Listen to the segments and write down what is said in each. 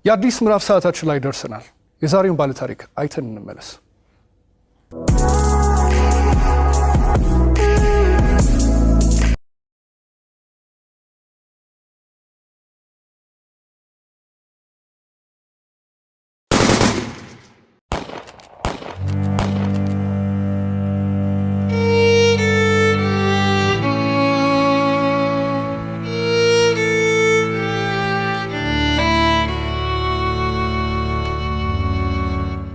የአዲስ ምዕራፍ ሰዓታችን ላይ ደርሰናል። የዛሬውን ባለ ታሪክ አይተን እንመለስ።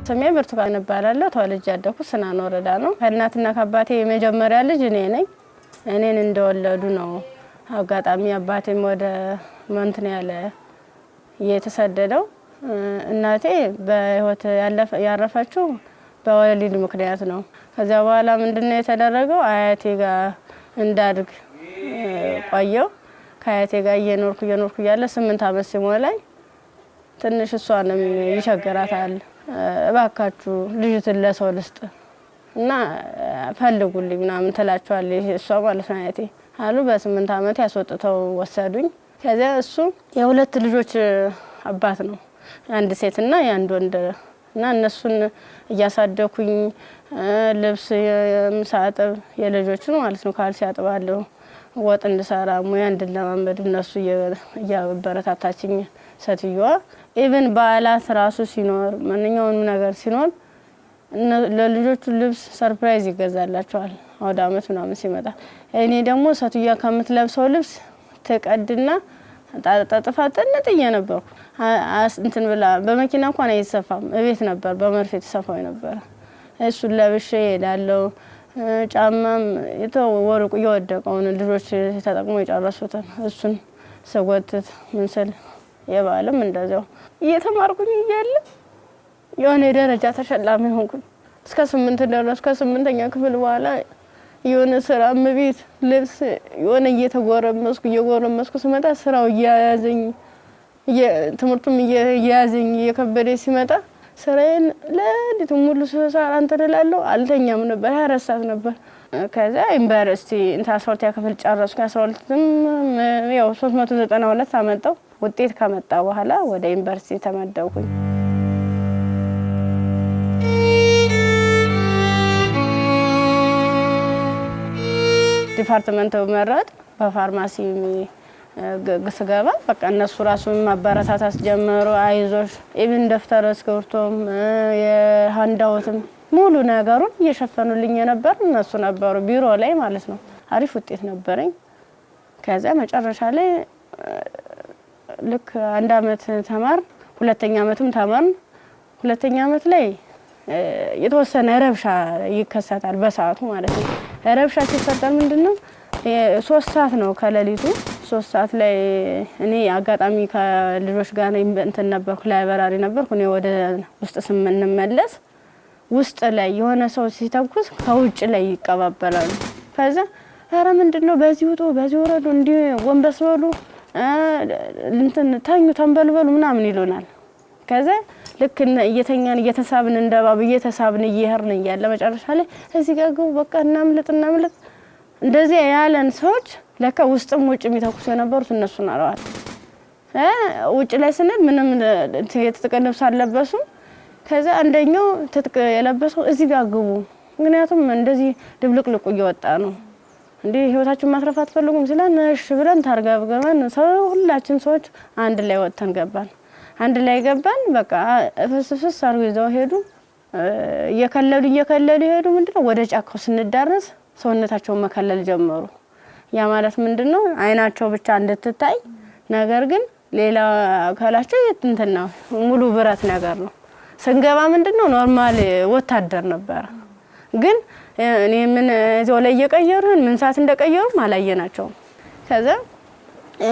ስሜ ብርቱካን እባላለሁ። ተወልጄ ያደኩት ስናን ወረዳ ነው። ከእናትና ከአባቴ የመጀመሪያ ልጅ እኔ ነኝ። እኔን እንደወለዱ ነው አጋጣሚ አባቴም ወደ መንትን ያለ የተሰደደው። እናቴ በህይወት ያረፈችው በወሊድ ምክንያት ነው። ከዚያ በኋላ ምንድነው የተደረገው? አያቴ ጋር እንዳድግ ቆየው። ከአያቴ ጋር እየኖርኩ ያለ 8 አመት ሲሞላኝ ትንሽ እሷንም ይቸግራታል። እባካችሁ ልጅትን ለሰው ልስጥ እና ፈልጉልኝ ምናምን ትላቸዋለች እሷ ማለት ነው አያቴ አሉ። በ8 አመት ያስወጥተው ወሰዱኝ። ከዚያ እሱ የሁለት ልጆች አባት ነው፣ አንድ ሴትና የአንድ ወንድ እና እነሱን እያሳደኩኝ ልብስ የምሳጥብ የልጆችን ማለት ነው ካልሲ ያጥባለሁ፣ ወጥ እንድሰራ ሙያ እንድለማመድ እነሱ እያበረታታችኝ ሴትዮዋ ኢቭን በዓላት ራሱ ሲኖር ማንኛውንም ነገር ሲኖር ለልጆቹ ልብስ ሰርፕራይዝ ይገዛላቸዋል ወደ አመት ምናምን ሲመጣ። እኔ ደግሞ ሴትዮዋ ከምትለብሰው ልብስ ተቀድና ጣጣጣፋ ጥንጥዬ ነበርኩ። እንትን ብላ በመኪና እንኳን አይሰፋም፣ እቤት ነበር በመርፌ ተሰፋው ነበር። እሱን ለብሼ እሄዳለሁ። ጫማም የተወርቁ የወደቀውን ልጆች ተጠቅሞ የጨረሱትን እሱን ሰጎትት ምን ስል የባለም እንደዛው እየተማርኩኝ እያለ የሆነ ደረጃ ተሸላሚ ሆንኩኝ። እስከ 8 ደረስኩ። ከ8ኛ ክፍል በኋላ የሆነ ስራ ቤት ልብስ የሆነ እየጎረመስኩ ስመጣ ስራው እያያዘኝ ትምህርቱም እያያዘኝ እየከበደኝ ሲመጣ ስራዬን ለዲቱ ሙሉ ሰዓት አንተደላለሁ አልተኛም ነበር። 24 ሰዓት ነበር። ከዛ ዩኒቨርሲቲ 12ኛ ክፍል ጨረስኩ። 12ም ያው 392 አመጣው። ውጤት ከመጣ በኋላ ወደ ዩኒቨርሲቲ ተመደብኩኝ። ዲፓርትመንት መረጥ በፋርማሲ ስገባ በቃ እነሱ ራሱን ማበረታታት ጀመሩ። አይዞሽ ኢቭን ደፍተር እስክሪብቶም የሃንዳውትም ሙሉ ነገሩን እየሸፈኑልኝ ነበር እነሱ ነበሩ ቢሮ ላይ ማለት ነው። አሪፍ ውጤት ነበረኝ። ከዛ መጨረሻ ላይ ልክ 1 አመት ተማር፣ 2ኛ አመትም ተማር። 2ኛ አመት ላይ የተወሰነ ረብሻ ይከሰታል በሰዓቱ ማለት ነው። ረብሻ ሲፈጠር ምንድነው 3 ሰዓት ነው ከሌሊቱ 3 ሰዓት ላይ እኔ አጋጣሚ ከልጆች ጋር እንትን ነበርኩ፣ ላይብረሪ ነበርኩ። እኔ ወደ ውስጥ ስንመለስ ውስጥ ላይ የሆነ ሰው ሲተኩስ ከውጭ ላይ ይቀባበላሉ። ከዛ ኧረ ምንድነው በዚህ ውጡ በዚህ ወረዱ እንዲ ወንበስ በሉ እንትን ታኙ ተንበልበሉ ምናምን ይሉናል። ከዛ ልክ እየተኛን እየተሳብን እንደባብ እየተሳብን እየሄርን እያለ መጨረሻ ላይ እዚህ ጋር ግቡ በቃ እናምልጥ እንደዚህ ያለን ሰዎች ለካ ውስጥም ውጭ የሚተኩሱ የነበሩት እነሱ ናረዋል። ውጭ ላይ ስንል ምንም የትጥቅ ልብስ አልለበሱም። ከዛ አንደኛው ትጥቅ የለበሰው እዚህ ጋር ግቡ፣ ምክንያቱም እንደዚህ ድብልቅልቁ እየወጣ ነው እንዴ ህይወታችን ማትረፍ አትፈልጉም ሲለን እሺ ብለን ታርጋብገን ሁላችን ሰዎች አንድ ላይ ወጥተን ገባን። አንድ ላይ ገባን። በቃ ፍስፍስ አርጎ ይዘው ሄዱ። እየከለሉ ሄዱ። ምንድነው ወደ ጫካው ስንዳረስ ሰውነታቸውን መከለል ጀመሩ። ያ ማለት ምንድነው አይናቸው ብቻ እንድትታይ ነገር ግን ሌላ አካላቸው እንትና ሙሉ ብረት ነገር ነው። ስንገባ ምንድነው ኖርማል ወታደር ነበር። ግን እኔ ምን እዚያው ላይ እየቀየሩን ምን ሰዓት እንደቀየሩ ማላየናቸው። ከዛ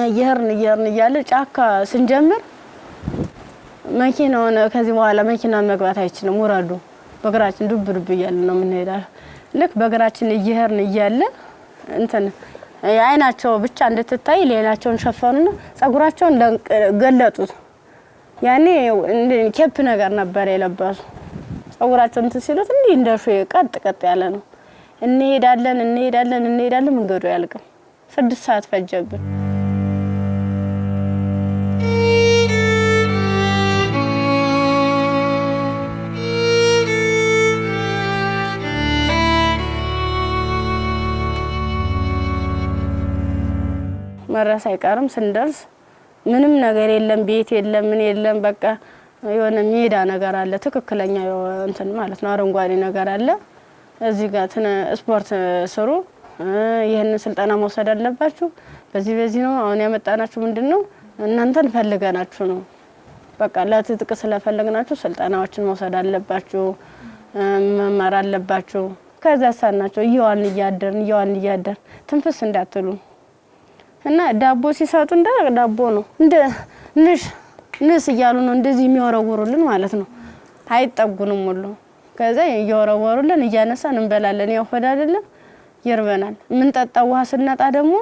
እየሄርን እያለ ጫካ ስንጀምር መኪናውን ከዚህ በኋላ መኪና መግባት አይችልም ወራዱ በግራችን ዱብ እያለ ነው የምንሄዳው። ልክ በግራችን እየሄርን እያለ እንትን አይናቸው ብቻ እንድትታይ ሌላቸውን ሸፈኑና ጸጉራቸውን ገለጡት። ያኔ ኬፕ ነገር ነበር የለበሱ። ጸጉራቸውን ሲሉት እንዴ እንደሹ ቀጥ ያለ ነው። እንሄዳለን መንገዱ ያልቅም። 6 ሰዓት ፈጀብን። መረስ አይቀርም ስንደርስ ምንም ነገር የለም ቤት የለም ምን የለም በቃ የሆነ ሜዳ ነገር አለ ትክክለኛ እንትን ማለት ነው አረንጓዴ ነገር አለ እዚህ ጋር ስፖርት ስሩ ይሄንን ስልጠና መውሰድ አለባችሁ በዚህ ነው አሁን ያመጣናችሁ ምንድነው እናንተን ፈልገናችሁ ነው በቃ ለትጥቅ ስለፈለግናችሁ ስልጠናዎችን መውሰድ አለባችሁ መማር አለባችሁ ከዛ ሳናቸው ይዋል እያደር ትንፍስ እንዳትሉ እና ዳቦ ሲሰጡ እንደ ዳቦ ነው እንደ ንስ ይያሉ ነው እንደዚህ የሚወረውሩልን ማለት ነው አይጠጉንም ሁሉ ከዛ ይወረውሩልን እያነሳን እንበላለን ያው ሆድ አይደለም ይርበናል ምን ጠጣው ውሃ ስናጣ ደግሞ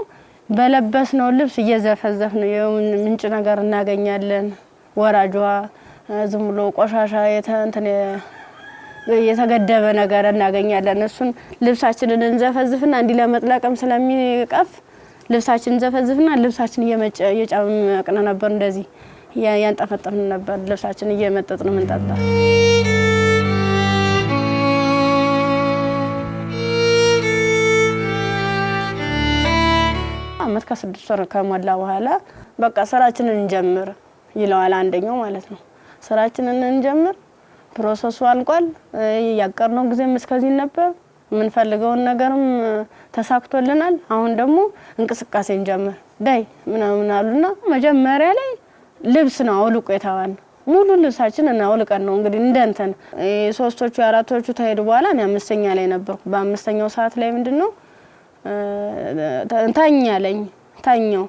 በለበስነው ልብስ እየዘፈዘፍን ምንጭ ነገር እናገኛለን ወራጇ ዝም ብሎ ቆሻሻ የተገደበ ነገር እናገኛለን እሱን ልብሳችንን እንዘፈዝፍና እንዲ ለመጥለቅም ስለሚቀፍ ልብሳችንን ዘፈዝፍና ልብሳችን እየጫመቅነ ነበር እንደዚህ ያንጠፈጠፍን ነበር ልብሳችን እየመጠጥን ምንጠጣ አመት ከ6 ወር ከሞላ በኋላ በቃ ስራችንን እንጀምር ይለዋል አንደኛው ማለት ነው ስራችንን እንጀምር ፕሮሰሱ አልቋል ያቀርነው ጊዜም እስከዚህ ነበር ምን ፈልገውን ነገርም ተሳክቶልናል አሁን ደግሞ እንቅስቃሴ እንጀምር ዳይ ምናምን አሉና መጀመሪያ ላይ ልብስ ነው አውልቆ የታዋን ሙሉ ልብሳችንን አውልቀን ነው እንግዲህ እንደንተን ሶስቶቹ አራቶቹ ተሄዱ በኋላ እኔ አምስተኛ ላይ ነበርኩ በአምስተኛው ሰዓት ላይ ምንድነው ታኛው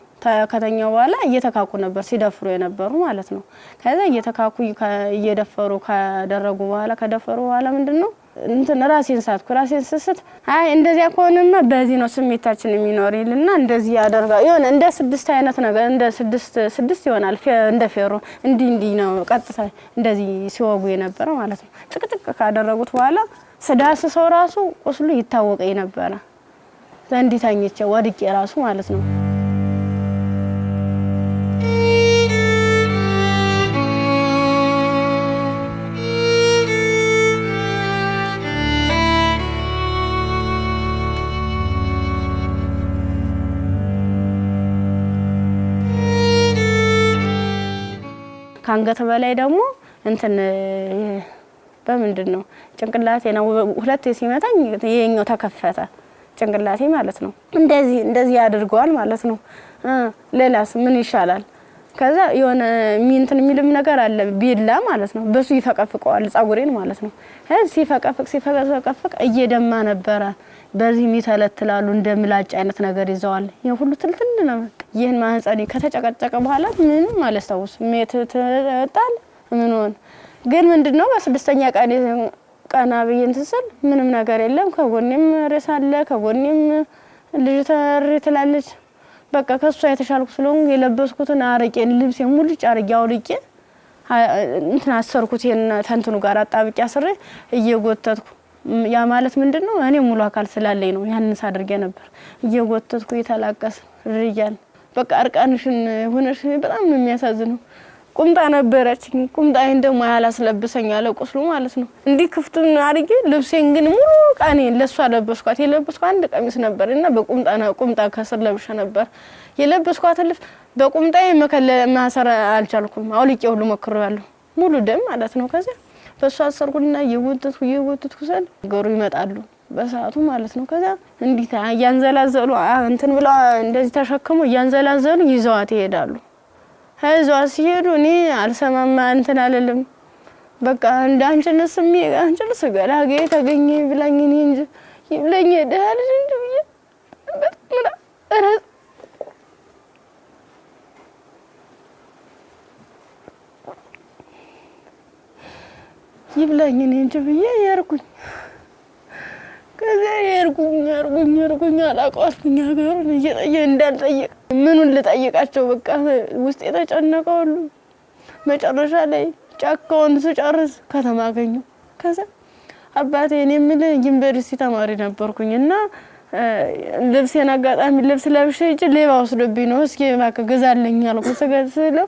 ከተኛው በኋላ እየተካኩ ነበር ሲደፍሩ የነበሩ ማለት ነው ከዛ እየተካኩ እየደፈሩ ከደፈሩ በኋላ ምንድነው እንትን ራሴን ስስት አይ እንደዚያ ከሆነማ በዚህ ነው ስሜታችን የሚኖር ይልና እንደዚህ ያደርጋ ይሆነ እንደ 6 አይነት ነገር እንደ 6 ይሆናል እንደ ፌሮ እንዲ ነው ቀጥታ እንደዚህ ሲወጉ የነበረ ማለት ነው ጥቅጥቅ ካደረጉት በኋላ ስዳስ ሰው ራሱ ቁስሉ ይታወቀኝ ነበር እንዲታኝቼ ወድቄ ራሱ ማለት ነው ካንገት በላይ ደግሞ እንትን በምንድነው ጭንቅላቴ ነው ሁለቴ ሲመታኝ የኛው ተከፈተ ጭንቅላቴ ማለት ነው እንደዚህ ያድርገዋል ማለት ነው ሌላስ ምን ይሻላል ከዛ የሆነ እንትን የሚልም ነገር አለ ቢላ ማለት ነው በሱ ይፈቀፍቀዋል ጻጉሬን ማለት ነው ሲፈቀፍቅ እየደማ ነበር በዚህ ሚተለትላሉ እንደምላጭ አይነት ነገር ይዘዋል የሁሉ ትልትል ነው ይሄን ማህፀኔ ከተጨቀጨቀ በኋላ ምን ማለት ነው ሜት ተጣል ምን ሆነ ግን ምንድነው በስድስተኛ ቀና በየን ተሰል ምንም ነገር የለም ከጎኔም ረሳለ ከጎኔም ልጅ ተርትላለች በቃ ከሷ የተሻልኩ ስለሆነ የለበስኩትን አረቄን ልብሴን ሙሉ ጫርጊያው ልቄ እንትን አሰርኩት ተንትኑ ጋር አጣብቂ አስሬ እየጎተትኩ ያ ማለት ምንድነው እኔ ሙሉ አካል ስላለኝ ነው ያንን ሳድርጌ ነበር እየጎተትኩ የተላቀስ ርያል በቃ አርቃንሽን ሆነሽ በጣም ነው የሚያሳዝነው ቁምጣ ነበረች ቁምጣዬን ደግሞ ያላስለብሰኝ አለ ቁስሉ ማለት ነው እንዲ ክፍቱን አርጌ ልብሴን ግን ሙሉ ቃኔን ለሷ ለበስኳት የለበስኳት አንድ ቀሚስ ነበርና ቁምጣ ከስር ለብሼ ነበር የለበስኳት ልብስ በቁምጣዬ ማሰር አልቻልኩም አውልቄ ሁሉ ሞክሬያለሁ ሙሉ ደም ማለት ነው ከዛ በሷ አሰርኩና የወጥቱ ሰል ገሩ ይመጣሉ በሰዓቱ ማለት ነው ከዛ እንዲታ ያንዘላዘሉ እንትን ብላ እንደዚህ ተሸክሙ ያንዘላዘሉ ይዘዋት ይሄዳሉ ሀይዟ ሲሄዱ እኔ አልሰማማ እንትን አለለም በቃ እንዳንችልስ አንችልስ ገላጌ ተገኘ ብላኝ እኔ እንጂ ይብለኝ ደህል እንጂ ብዬ በጥምራ ይብለኝ እኔ እንጂ ብዬ ያርኩኝ ከዛ ያርኩኝ አላቋስኩኝ ሀገሩን እየጠየ እንዳልጠየቅ ምኑን ልጠይቃቸው በቃ ውስጥ የተጨነቀው ሁሉ መጨረሻ ላይ ጫካውን ስጨርስ ከተማ አገኘሁ ከዛ አባቴ እኔ ምን ዩኒቨርሲቲ ተማሪ ነበርኩኝና ልብሴን አጋጣሚ ልብስ ለብሼ እጅ ሌባ ወስዶብኝ ነው እስኪ እባክህ ገዛልኝ አልኩት ስገዛለው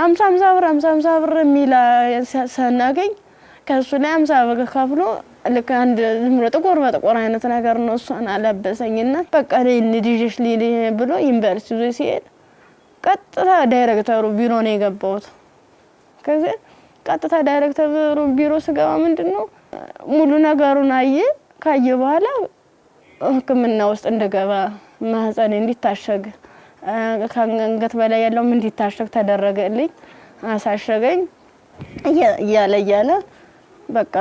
50 ብር የሚላ ሰናገኝ ከሱ ላይ 50 ብር ከፍሎ ልክ አንድ ዝም ብሎ ጥቁር በጥቁር አይነት ነገር ነው እሷን አለበሰኝና በቃ ልጅሽ ሊሊ ብሎ ዩኒቨርሲቲ ይዞ ሲሄድ ቀጥታ ዳይሬክተሩ ቢሮ ነው የገባሁት። ከዛ ቀጥታ ዳይሬክተሩ ቢሮ ስገባ ምንድነው ሙሉ ነገሩን ካየ በኋላ ህክምና ውስጥ እንደገባ ማህፀኔ እንዲታሸግ ከአንገት በላይ ያለው እንዲታሸግ ተደረገልኝ። አሳሸገኝ እያለ በቃ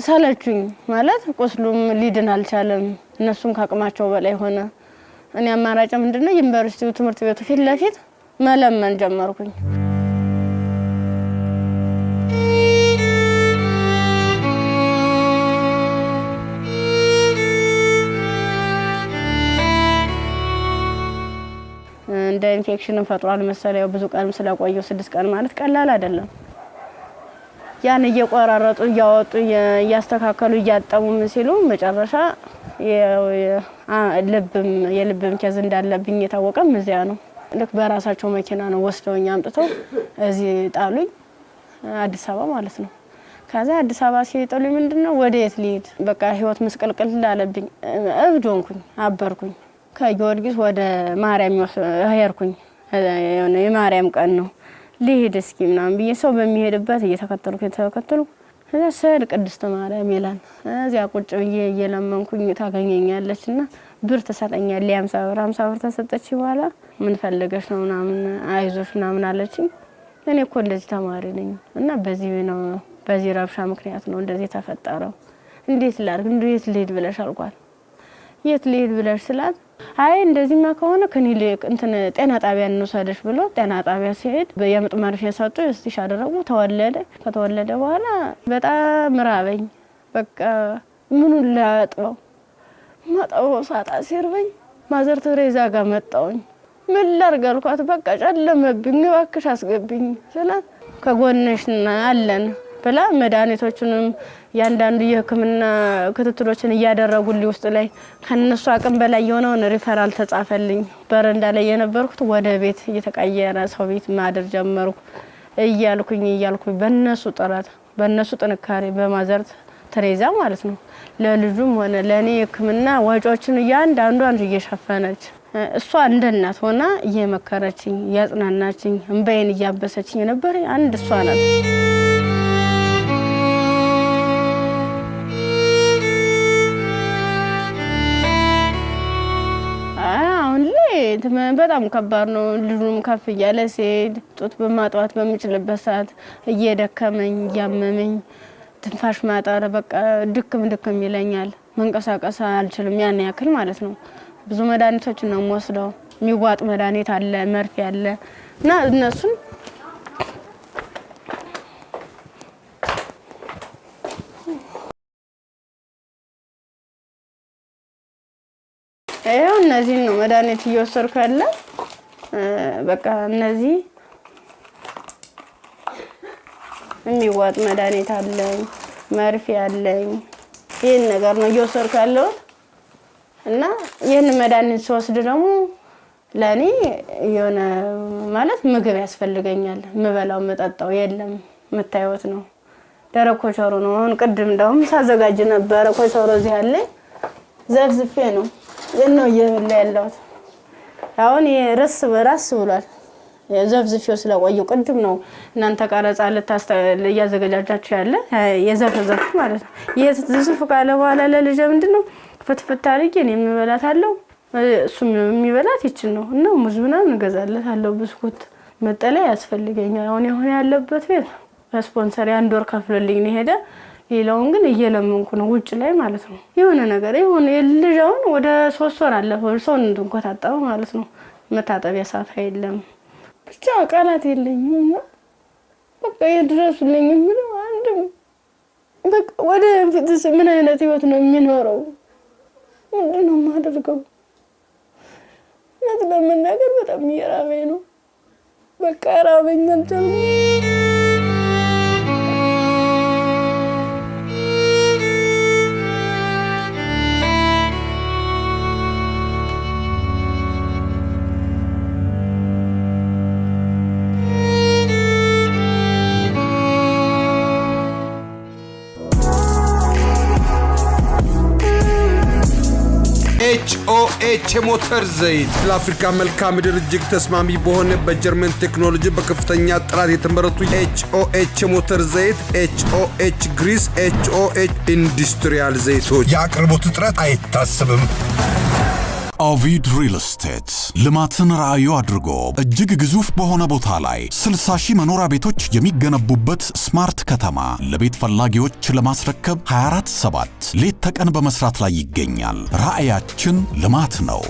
ሰለቹኝ ማለት ቁስሉም ሊድን አልቻለም። እነሱም ካቅማቸው በላይ ሆነ። እኔ አማራጭ ምንድነው ዩኒቨርሲቲው ትምህርት ቤቱ ፊት ለፊት መለመን ጀመርኩኝ። እንደ ኢንፌክሽን ፈጥሯል መሰለኝ ብዙ ቀን ስለቆየው 6 ቀን ማለት ቀላል አይደለም። ያን እየቆራረጡ እያወጡ እያስተካከሉ እያጠሙ ሲሉ መጨረሻ የልብም ኬዝ እንዳለብኝ የታወቀም እዚያ ነው። ልክ በራሳቸው መኪና ነው ወስደውኝ አምጥተው እዚህ ጣሉኝ፣ አዲስ አበባ ማለት ነው። ከዛ አዲስ አበባ ሲጥሉኝ ምንድነው ወዴት ልሄድ በቃ ህይወት መስቀልቅል ላለብኝ እብድ ሆንኩኝ፣ አበርኩኝ። ከጊዮርጊስ ወደ ማርያም ሄድኩኝ። የማርያም ቀን ነው ልሄድ እስኪ ምናምን ብዬ ሰው በሚሄድበት እየተከተልኩ እዛ ስል ቅድስት ማርያም ይላል። እዚያ ቁጭ ብዬ እየለመንኩኝ ታገኘኛለችና ብር ትሰጠኛለች። 50 ብር ተሰጠች። በኋላ ምን ፈልገሽ ነው ምናምን አይዞሽ ምናምን አለችኝ። እኔ እኮ እንደዚህ ተማሪ ነኝ እና በዚህ ረብሻ ምክንያት ነው እንደዚህ ተፈጠረው። እንዴት ላድርግ እንዴት ልሄድ ብለሽ አልኳት። የት ልሄድ ብለሽ ስላት አይ እንደዚህማ ከሆነ ክሊኒክ ጤና ጣቢያ እንወሰድሽ ብሎ ጤና ጣቢያ ሲሄድ የምጥ መርፌ ሰጡ። እስቲሽ አደረጉ። ከተወለደ በኋላ በጣም ራበኝ። በቃ ምኑን ላጥበው ማጣው ሳጣ ሲርበኝ ማዘር ተሬዛ ጋር መጣሁኝ። ምን ላድርግ አልኳት። በቃ ጨለመብኝ፣ እባክሽ አስገብኝ ስላት ከጎንሽ አለን ብላ መድኃኒቶቹንም ያንዳንዱ የህክምና ክትትሎችን እያደረጉልኝ ውስጥ ላይ ከነሱ አቅም በላይ የሆነውን ሪፈራል ተጻፈልኝ። በረንዳ ላይ የነበርኩት ወደ ቤት እየተቀየረ ሰው ቤት ማደር ጀመርኩ። እያልኩኝ በእነሱ ጥረት በእነሱ ጥንካሬ በማዘር ተሬዛ ማለት ነው ለልጁም ሆነ ለኔ ህክምና ወጪዎችን እያንዳንዷን እየሸፈነች እሷ እንደ እናት ሆና እየመከረችኝ እያጽናናችኝ እንባዬን እያበሰችኝ ነበር። አንድ እሷ ናት። በጣም ከባድ ነው። ልጁም ከፍ እያለ ሲሄድ ጡት በማጥዋት በሚችልበት ሰዓት እየደከመኝ እያመመኝ ትንፋሽ ማጠር በቃ ድክም ይለኛል። መንቀሳቀስ አልችልም ያን ያክል ማለት ነው። ብዙ መድኃኒቶች ነው የምወስደው። የሚዋጥ መድኃኒት አለ፣ መርፌ አለ እና እነሱን እነዚህ ነው መድኃኒት እየወሰድኩ ያለ። በቃ እነዚህ የሚዋጥ መድኃኒት አለኝ፣ መርፌ አለኝ። ይሄን ነገር ነው እየወሰድኩ ያለው እና ይሄን መድኃኒት ስወስድ ደግሞ ለኔ የሆነ ማለት ምግብ ያስፈልገኛል። ምበላው መጠጣው የለም። የምታዩት ነው ደረቅ ኮቸሮ ነው። አሁን ቅድም እንደውም ሳዘጋጅ ነበር ኮቸሮ እዚህ አለኝ። ዘፍዝፌ ነው ነው እየበላ ያለሁት። አሁን የራስ ብሏል። የዘፍዝፌው ስለቆየው ቅድም ነው እናንተ ቀረጻ እያዘጋጃችሁ ያለ የዘፈዘፍ ማለት ነው። የዘፍዝፍ ካለ በኋላ ለልጅ ምንድነው ፍትፍት አድርጌ እኔ የምበላታለሁ እሱም የሚበላት ይችል ነው እና ሙዝ ምናምን እገዛለታለሁ። ብስኩት መጠለያ ያስፈልገኛል። አሁን ያለበት ቤት በስፖንሰር አንድ ወር ከፍሎልኝ ነው ሄደ። ሌላውን ግን እየለመንኩ ነው ውጭ ላይ ማለት ነው። የሆነ ነገር የልጅውን ወደ 3 ወር አለፈው ሰውን እንድንቆጣጣው ማለት ነው። መታጠቢያ ሰዓት አይደለም ብቻ ቃላት የለኝም። በቃ የድረሱልኝ ምን አንድም በቃ ወደ ፊትስ ምን አይነት ህይወት ነው የሚኖረው? ምንድነው የማደርገው? ለመናገር በጣም እየራበኝ ነው። በቃ ራበኝ አልቻልኩም። HOH ሞተር ዘይት ለአፍሪካ መልክዓ ምድር እጅግ ተስማሚ በሆነ በጀርመን ቴክኖሎጂ በከፍተኛ ጥራት የተመረቱ HOH ሞተር ዘይት HOH ግሪስ HOH ኢንዱስትሪያል ዘይቶች የአቅርቦት እጥረት አይታሰብም። ኦቪድ ሪል ስቴት ልማትን ራዕዩ አድርጎ እጅግ ግዙፍ በሆነ ቦታ ላይ 60,000 መኖሪያ ቤቶች የሚገነቡበት ስማርት ከተማ ለቤት ፈላጊዎች ለማስረከብ 24/7 ሌት ተቀን በመስራት ላይ ይገኛል። ራዕያችን ልማት ነው።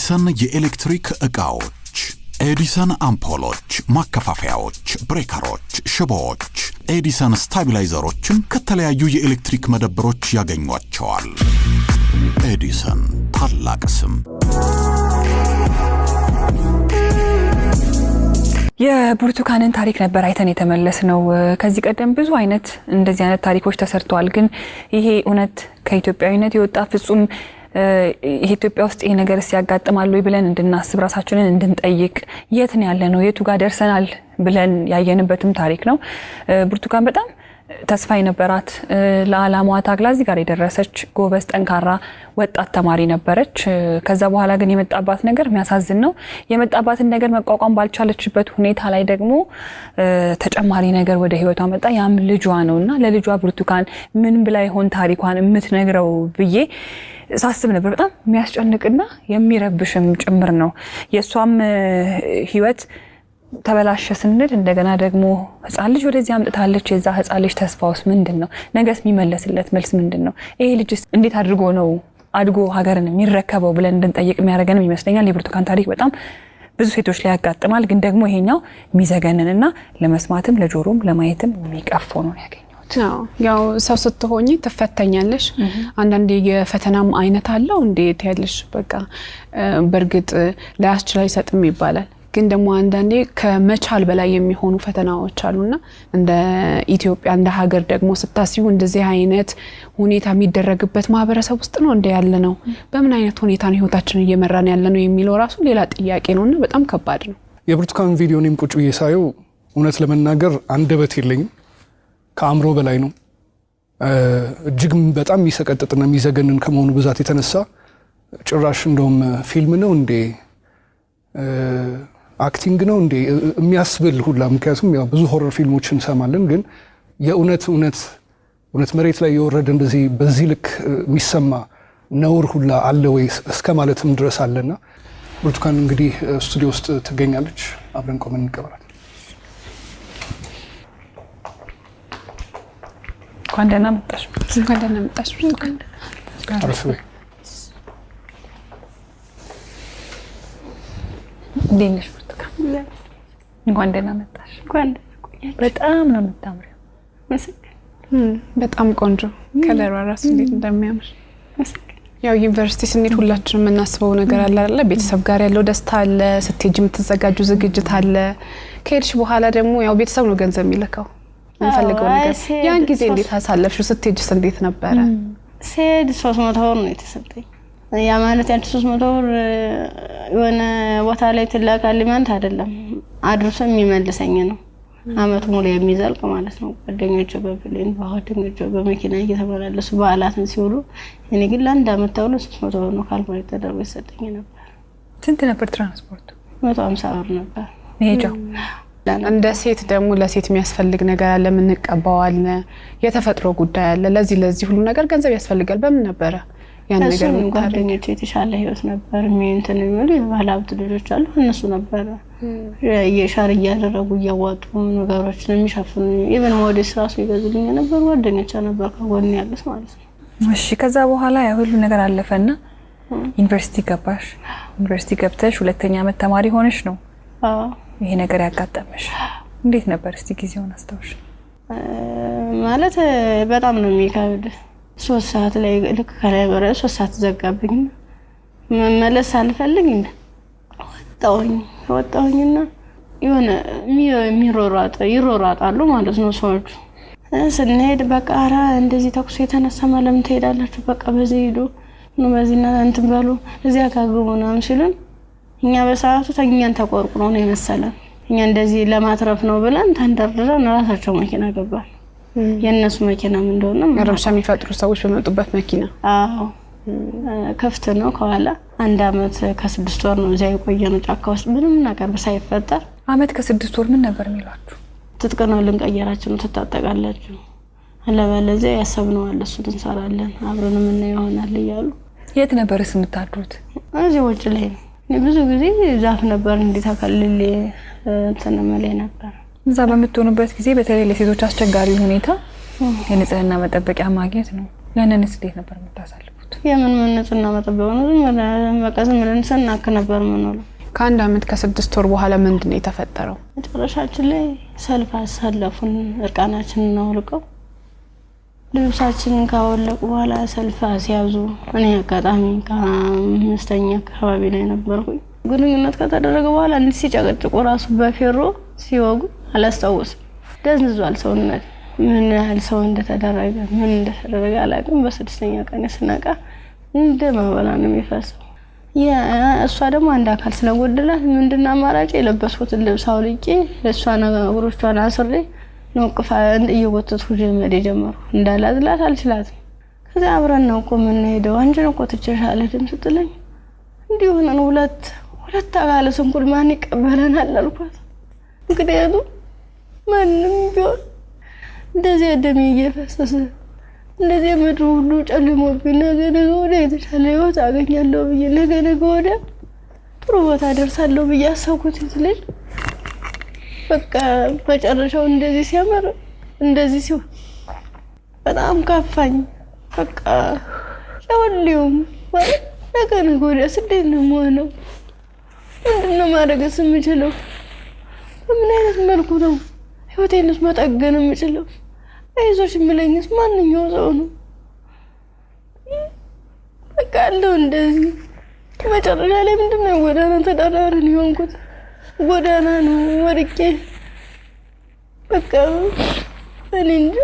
ኤዲሰን የኤሌክትሪክ ዕቃዎች፣ ኤዲሰን አምፖሎች፣ ማከፋፈያዎች፣ ብሬከሮች፣ ሽቦዎች፣ ኤዲሰን ስታቢላይዘሮችን ከተለያዩ የኤሌክትሪክ መደብሮች ያገኟቸዋል። ኤዲሰን ታላቅ ስም። የብርቱካንን ታሪክ ነበር አይተን የተመለስነው። ከዚህ ቀደም ብዙ አይነት እንደዚህ አይነት ታሪኮች ተሰርተዋል። ግን ይሄ እውነት ከኢትዮጵያዊነት የወጣ ፍጹም ኢትዮጵያ ውስጥ ይሄ ነገር ሲያጋጥማል ወይ ብለን እንድናስብ ራሳችንን እንድንጠይቅ የት ነው ያለነው የቱ ጋር ደርሰናል ብለን ያየንበትም ታሪክ ነው። ብርቱካን በጣም ተስፋ የነበራት ለዓላማዋ ታግላ እዚህ ጋር የደረሰች ጎበዝ ጠንካራ ወጣት ተማሪ ነበረች። ከዛ በኋላ ግን የመጣባት ነገር የሚያሳዝን ነው። የመጣባትን ነገር መቋቋም ባልቻለችበት ሁኔታ ላይ ደግሞ ተጨማሪ ነገር ወደ ህይወቷ መጣ። ያም ልጇ ነውና ለልጇ ብርቱካን ምን ብላ ይሆን ታሪኳን የምትነግረው ብዬ ሳስብ ነበር። በጣም የሚያስጨንቅና የሚረብሽም ጭምር ነው። የሷም ህይወት ተበላሸ ስንል እንደገና ደግሞ ህፃን ልጅ ወደዚህ አምጥታለች። የዛ ህፃን ልጅ ተስፋውስ ምንድነው? ነገስ የሚመለስለት መልስ ምንድነው? ይሄ ልጅ እንዴት አድርጎ ነው አድጎ ሀገርን የሚረከበው ብለን እንድንጠይቅ የሚያደርገንም ይመስለኛል። የብርቱካን ታሪክ በጣም ብዙ ሴቶች ላይ ያጋጥማል። ግን ደግሞ ይሄኛው የሚዘገንንና ለመስማትም ለጆሮም ለማየትም የሚቀፍ ነው ያገኘው። ያው ሰው ስትሆኚ ትፈተኛለሽ። አንዳንዴ የፈተናም አይነት አለው እንዴት ያለሽ በቃ በርግጥ ላያስችል አይሰጥም ይባላል። ግን ደግሞ አንዳንዴ ከመቻል በላይ የሚሆኑ ፈተናዎች አሉና እንደ ኢትዮጵያ እንደ ሀገር ደግሞ ስታስዩ እንደዚህ አይነት ሁኔታ የሚደረግበት ማህበረሰብ ውስጥ ነው እንደ ያለ ነው። በምን አይነት ሁኔታ ነው ህይወታችንን እየመራን ያለ ነው የሚለው ራሱ ሌላ ጥያቄ ነውና በጣም ከባድ ነው። የብርቱካን ቪዲዮንም ቁጭ ብዬ ሳየው እውነት ለመናገር አንደበት የለኝም። ከአምሮ በላይ ነው። እጅግ በጣም የሚሰቀጥጥና የሚዘገንን ከመሆኑ ብዛት የተነሳ ጭራሽ እንደውም ፊልም ነው እንዴ አክቲንግ ነው እንዴ የሚያስብል ሁላ። ምክንያቱም ያው ብዙ ሆረር ፊልሞችን እንሰማለን፣ ግን የእውነት መሬት ላይ የወረደ እንደዚህ በዚህ ልክ የሚሰማ ነውር ሁላ አለ ወይ እስከ ማለትም ድረስ አለና ብርቱካን እንግዲህ ስቱዲዮ ውስጥ ትገኛለች። አብረን ቆመን እንቀበላት። እንኳን ደህና መጣሽ። እንኳን ደህና መጣሽ። አረፍ በይ። እንዴት ብርቱካን? እንኳን ደህና መጣሽ። በጣም ነው የምታምሪው። በጣም ቆንጆ ከለሯ ራሱ እንዴት እንደሚያምር። ያው ዩኒቨርሲቲ ስንሄድ ሁላችንም የምናስበው ነገር አለ አይደል? ቤተሰብ ጋር ያለው ደስታ አለ፣ ስትሄጂ የምትዘጋጁ ዝግጅት አለ። ከሄድሽ በኋላ ደግሞ ያው ቤተሰብ ነው ገንዘብ የሚልከው እንፈልገው ነገር። ያን ጊዜ እንዴት አሳለፍሽው? ስትሄጂስ እንዴት ነበረ? ስሄድ 300 ብር ነው የተሰጠኝ። ያ ማለት ያንቺ 300 ብር የሆነ ቦታ ላይ ትላካል ማለት አይደለም፣ አድርሶ የሚመልሰኝ ነው። አመት ሙሉ የሚዘልቅ ማለት ነው። ጓደኞቼ በፕሌን ጓደኞቼ በመኪና እየተመላለሱ በዓላትን ሲውሉ እኔ ግን ለአንድ አመት ተብሎ 300 ብር ነው ካልኩሌት ተደርጎ ይሰጠኝ ነበር። ስንት ነበር ትራንስፖርቱ? 150 ብር ነበር መሄጃው። እንደ ሴት ደግሞ ለሴት የሚያስፈልግ ነገር አለ፣ የምንቀባው አለ፣ የተፈጥሮ ጉዳይ አለ። ለዚህ ሁሉ ነገር ገንዘብ ያስፈልጋል። በምን ነበረ ያን ነገር ምን ጓደኞቼ የተሻለ ህይወት ነበር እንትን የሚሉ ባለሀብት ልጆች አሉ። እነሱ ነበር የሻር እያደረጉ እያዋጡ ነገሮችን የሚሸፍኑ ኢቨን ሞዴስ ራሱ ይገዙልኝ ነበር። ጓደኞቼ ነበር ከጎን ያሉት ማለት ነው። እሺ ከዛ በኋላ ያ ሁሉ ነገር አለፈና ዩኒቨርሲቲ ገባሽ። ዩኒቨርሲቲ ገብተሽ ሁለተኛ ዓመት ተማሪ ሆነሽ ነው ይሄ ነገር ያጋጠመሽ። እንዴት ነበር እስቲ ጊዜውን አስታውሽ? ማለት በጣም ነው የሚከብድ። 3 ሰዓት ላይ ልክ ከላይ ወረ 3 ሰዓት ዘጋብኝ። መመለስ አልፈልግ ወጣሁኝና የሆነ ይሮራጣሉ ማለት ነው ሰዎቹ። ስንሄድ በቃ ኧረ እንደዚህ ተኩስ የተነሳ ለምን ትሄዳላችሁ? በቃ በዚህ ሄዱ ነው በዚህና እንትን በሉ እዚያ ካግቡ ምናምን ሲሉን እኛ በሰዓቱ ተኛን ተቆርቁሮ ነው የመሰለን። እኛ እንደዚህ ለማትረፍ ነው ብለን ተንደርድረን ራሳቸው መኪና ገባን። የነሱ መኪና ምን እንደሆነ ረብሻ የሚፈጥሩ ሰዎች በመጡበት መኪና። አዎ ከፍት ነው ከኋላ። 1 አመት ከ6 ወር ነው እዚያ የቆየነው ጫካ ውስጥ ምንም ነገር ሳይፈጠር። አመት ከ6 ወር ምን ነበር የሚሏችሁ? ትጥቅ ነው ልንቀየራችሁ ነው ትታጠቃላችሁ፣ አለበለዚያ ያሰብነው አለ እሱን እንሰራለን አብረን ምን ይሆናል እያሉ። የት ነበርስ የምታድሩት? እዚህ ውጭ ላይ ነው። ብዙ ጊዜ ዛፍ ነበር እንዲታከልል ተነመለ ነበር። እዛ በምትሆኑበት ጊዜ በተለይ ለሴቶች አስቸጋሪ ሁኔታ የንጽህና መጠበቂያ ማግኘት ነው። ያንንስ እንዴት ነበር የምታሳልፉት? የምን ንጽህና መጠበቂያ ነው? መቀዝም ለንሰናክ ነበር ምንለው። ከ1 አመት ከ6 ወር በኋላ ምንድነው የተፈጠረው? መጨረሻችን ላይ ሰልፍ አሳለፉን። እርቃናችንን አውልቀው ልብሳችንን ካወለቁ በኋላ ሰልፍ አስያዙ። እኔ አጋጣሚ ከ5ኛ አካባቢ ላይ ነበርኩኝ። ግንኙነት ከተደረገ በኋላ እንዲህ ሲጨቀጭቁ ራሱ በፌሮ ሲወጉ አላስታውስም። ደንዝዟል ሰውነት። ምን ያህል ሰው እንደተደረገ አላውቅም። በ6ኛ ቀን ስነቃ እንደ ማበላ ነው የሚፈሰው። እሷ ደግሞ አንድ አካል ስለጎደላት ምንድነው አማራጭ? የለበስኩትን ልብስ አውልቄ እሷ ነገሮቿን አስሬ ነውቅፋ እየወተቱ ጀመደ ጀመሩ። እንዳላዝላት አልችላትም። ከዛ አብረን ነው እኮ ምን ሄደው አንቺን እኮ ትችሻለ ድም ስትለኝ እንዲሁ ነው ሁለት አካል ስንኩል ማን ይቀበለናል አልኳት። ምክንያቱም ማንም ቢሆን እንደዚህ ደም እየፈሰሰ እንደዚህ ምድሩ ሁሉ ጨልሞብኝ ነገ ወዲያ የተሻለ ህይወት አገኛለሁ ብዬ ነገ ወዲያ ጥሩ ቦታ ደርሳለሁ ብዬ አሰብኩት ልጅ በቃ መጨረሻው እንደዚህ ሲያመር እንደዚህ ሲሆን በጣም ከፋኝ። በቃ ለሁሉም ማለት ነገ ወዲያ እንዴት ነው የምሆነው? ምንድነው ማድረግስ የምችለው? በምን አይነት መልኩ ነው ህይወቴንስ መጠገን የምችለው? አይዞሽ የሚለኝስ ማንኛው ሰው ነው? በቃ አለው እንደዚህ። መጨረሻ ላይ ምንድነው ጎዳና ተዳዳሪ ሆንኩት። ጎዳና ነው ወድቄ በቃ እኔ እንጂ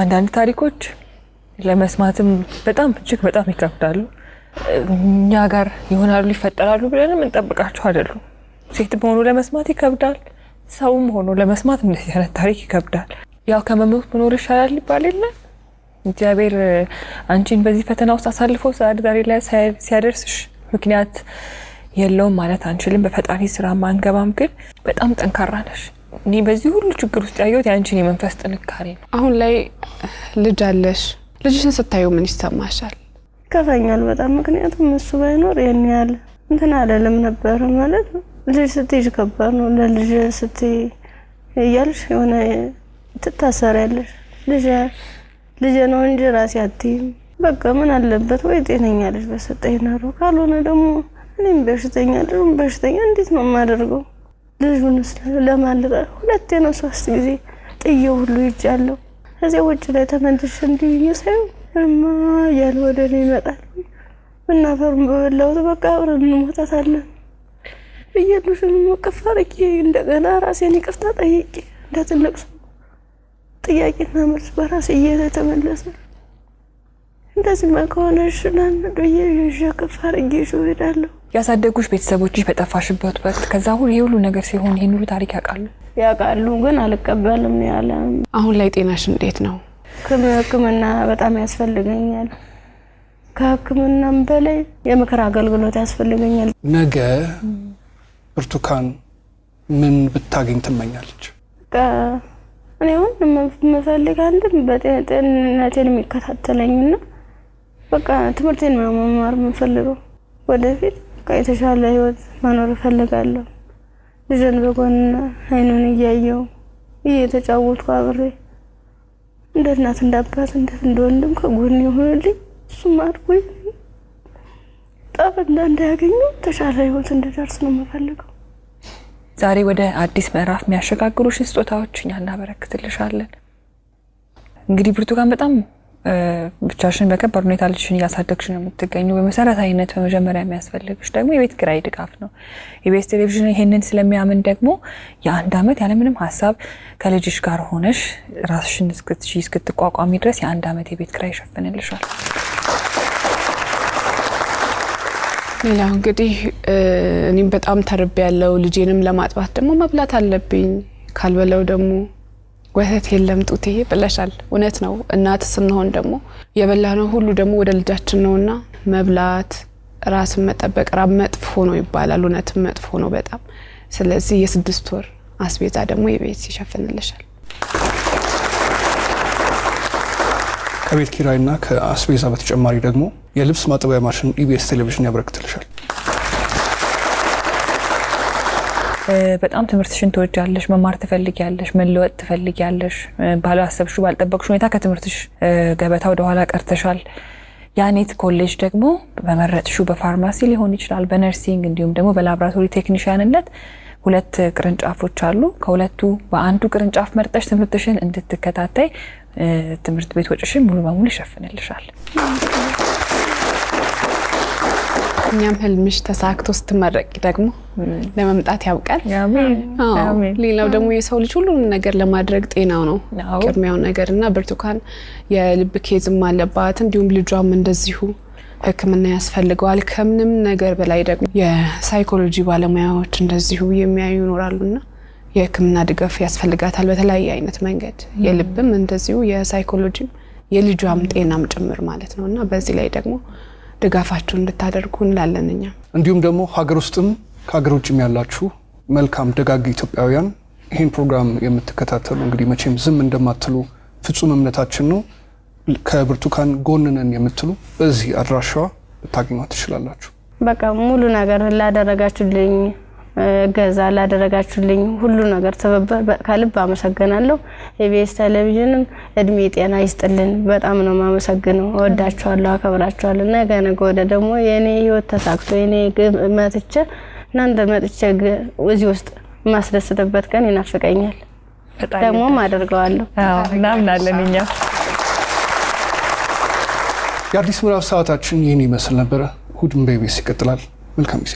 አንዳንድ ታሪኮች ለመስማትም በጣም እጅግ በጣም ይከብዳሉ። እኛ ጋር ይሆናሉ ይፈጠራሉ ብለንም እንጠብቃቸው አይደሉም። ሴት ሆኖ ለመስማት ይከብዳል፣ ሰውም ሆኖ ለመስማት እንደዚህ አይነት ታሪክ ይከብዳል። ያው ከመሞት መኖር ይሻላል ይባል የለ። እግዚአብሔር አንቺን በዚህ ፈተና ውስጥ አሳልፎ ዛሬ ላይ ሲያደርስሽ ምክንያት የለውም ማለት አንችልም። በፈጣሪ ስራ ማንገባም፣ ግን በጣም ጠንካራ ነሽ። እኔ በዚህ ሁሉ ችግር ውስጥ ያየሁት ያንቺን የመንፈስ ጥንካሬ ነው። አሁን ላይ ልጅ አለሽ። ልጅሽን ስታዩ ምን ይሰማሻል? ይከፋኛል በጣም። ምክንያቱም እሱ ባይኖር ያን ያህል እንትን አይደለም ነበር ማለት። ልጅ ስትይዥ ከባድ ነው። ለልጅ ስትይ እያልሽ የሆነ ትታሰሪያለሽ። ልጅ ነው እንጂ ራሴ አትይም። በቃ ምን አለበት ወይ ጤነኛ ልጅ በሰጠኝ ነው። ካልሆነ ደግሞ እኔም በሽተኛ ልጅም በሽተኛ እንዴት ነው የማደርገው? ልጁንስ ለማልቀ 2 ነው 3 ጊዜ ጥዬው ሁሉ ይጃለሁ። ከዚያ ውጭ ላይ ተመልሼ እንዲህ ሳይው እማ ያለ ወደ እኔ ይመጣል። ምናፈሩን በበላሁት በቃ አብረን እንሞታታለን ብዬልሽን መቀፋርቂ እንደገና ራሴን ይቅርታ ጠይቄ እንደ ትልቅ ሰው ጥያቄና መልስ በራሴ እየተመለሰ እንደዚህ ከሆነ ሽናን ዶዬ ከፋርጌ እሄዳለሁ። ያሳደጉሽ ቤተሰቦችሽ በጠፋሽበት ወቅት ከዛ ሁሉ ነገር ሲሆን ይሄን ሁሉ ታሪክ ያውቃሉ፣ ግን አልቀበልም ያለ። አሁን ላይ ጤናሽ እንዴት ነው? ሕክምና በጣም ያስፈልገኛል። ከሕክምናም በላይ የምክር አገልግሎት ያስፈልገኛል። ነገ ብርቱካን ምን ብታገኝ ትመኛለች? እኔ አሁን የምፈልግ አንድም በጤንነቴን የሚከታተለኝና በቃ ትምህርቴን መማር የምፈልገው ወደፊት የተሻለ ህይወት መኖር እፈልጋለሁ። ልጅን በጎን አይኑን እያየው እየተጫወትኩ አብሬ እንደ እናት እንደ አባት እንደ ወንድም ከጎን ይሆንልኝ። እሱም አድርጎ ጣፈ እንዳያገኙ ተሻለ ህይወት እንድደርስ ነው የምፈልገው። ዛሬ ወደ አዲስ ምዕራፍ የሚያሸጋግሩሽ ስጦታዎች እኛ እናበረክትልሻለን። እንግዲህ ብርቱካን በጣም ብቻሽን በከባድ ሁኔታ ልጅሽን እያሳደግሽ ነው የምትገኙ። በመሰረታዊነት በመጀመሪያ የሚያስፈልግሽ ደግሞ የቤት ኪራይ ድጋፍ ነው። ኢቢኤስ ቴሌቪዥን ይሄንን ስለሚያምን ደግሞ የ1 ዓመት ያለምንም ሀሳብ ከልጅሽ ጋር ሆነሽ ራስሽን እስክትቋቋሚ ድረስ የ1 ዓመት የቤት ኪራይ ይሸፍንልሻል። ሌላው እንግዲህ እኔም በጣም ተርቤያለሁ። ልጄንም ለማጥባት ደግሞ መብላት አለብኝ። ካልበለው ደግሞ ወተት የለም ጡቴ ብለሻል። እውነት ነው። እናት ስንሆን ደግሞ የበላነው ሁሉ ደግሞ ወደ ልጃችን ነውና መብላት፣ ራስን መጠበቅ ራብ መጥፎ ነው ይባላል። እውነትም መጥፎ ነው በጣም። ስለዚህ የ6 ወር አስቤዛ ደግሞ የቤት ይሸፍንልሻል። ከቤት ኪራይና ከአስቤዛ በተጨማሪ ደግሞ የልብስ ማጠቢያ ማሽን ኢቢኤስ ቴሌቪዥን ያበረክትልሻል። በጣም ትምህርትሽን ትወጃለሽ፣ መማር ትፈልጊያለሽ፣ መለወጥ ትፈልጊያለሽ። ባላሰብሽው ባልጠበቅሽው ሁኔታ ከትምህርትሽ ገበታ ወደ ኋላ ቀርተሻል። ያኔት ኮሌጅ ደግሞ በመረጥሽው በፋርማሲ ሊሆን ይችላል፣ በነርሲንግ እንዲሁም ደግሞ በላቦራቶሪ ቴክኒሻንነት 2 ቅርንጫፎች አሉ። ከሁለቱ በአንዱ ቅርንጫፍ መርጠሽ ትምህርትሽን እንድትከታተይ ትምህርት ቤት ወጪሽን ሙሉ በሙሉ ይሸፍንልሻል። እኛም ህልምሽ ተሳክቶ ስትመረቂ ደግሞ ለመምጣት ያብቃል። አሜን። ሌላው ደግሞ የሰው ልጅ ሁሉንም ነገር ለማድረግ ጤናው ነው ቅድሚያው ነገርና ብርቱካን የልብ ኬዝም አለባት፣ እንዲሁም ልጇም እንደዚሁ ሕክምና ያስፈልገዋል። ከምንም ነገር በላይ ደግሞ የሳይኮሎጂ ባለሙያዎች እንደዚሁ የሚያዩ ይኖራሉና የሕክምና ድጋፍ ያስፈልጋታል በተለያየ አይነት መንገድ፣ የልብም እንደዚሁ የሳይኮሎጂም የልጇም ጤናም ጭምር ማለት ነውና በዚህ ላይ ደግሞ ድጋፋችሁን እንድታደርጉ እንላለን። እኛ እንዲሁም ደግሞ ሀገር ውስጥም ከሀገር ውጭም ያላችሁ መልካም ደጋግ ኢትዮጵያውያን ይህን ፕሮግራም የምትከታተሉ እንግዲህ መቼም ዝም እንደማትሉ ፍጹም እምነታችን ነው። ከብርቱካን ጎን ነን የምትሉ በዚህ አድራሻዋ ልታገኟት ትችላላችሁ። በቃ ሙሉ ነገር ላደረጋችሁልኝ ገዛ ላደረጋችሁልኝ ሁሉ ነገር ተበበ ከልብ አመሰግናለሁ። ኢቢኤስ ቴሌቪዥንም እድሜ ጤና ይስጥልን። በጣም ነው ማመሰግነው። እወዳችኋለሁ፣ አከብራችኋለሁ። ነገ ወደ ደግሞ የኔ ህይወት ተሳክቶ የኔ መጥቼ እናንተ መጥቼ እዚህ ውስጥ ማስደስተበት ቀን ይናፍቀኛል። ደግሞም አደርገዋለሁ። እናምናለን እኛ። የአዲስ ምዕራፍ ሰዓታችን ይህን ይመስል ነበረ። እሑድም በኢቢኤስ ይቀጥላል። መልካም ጊዜ።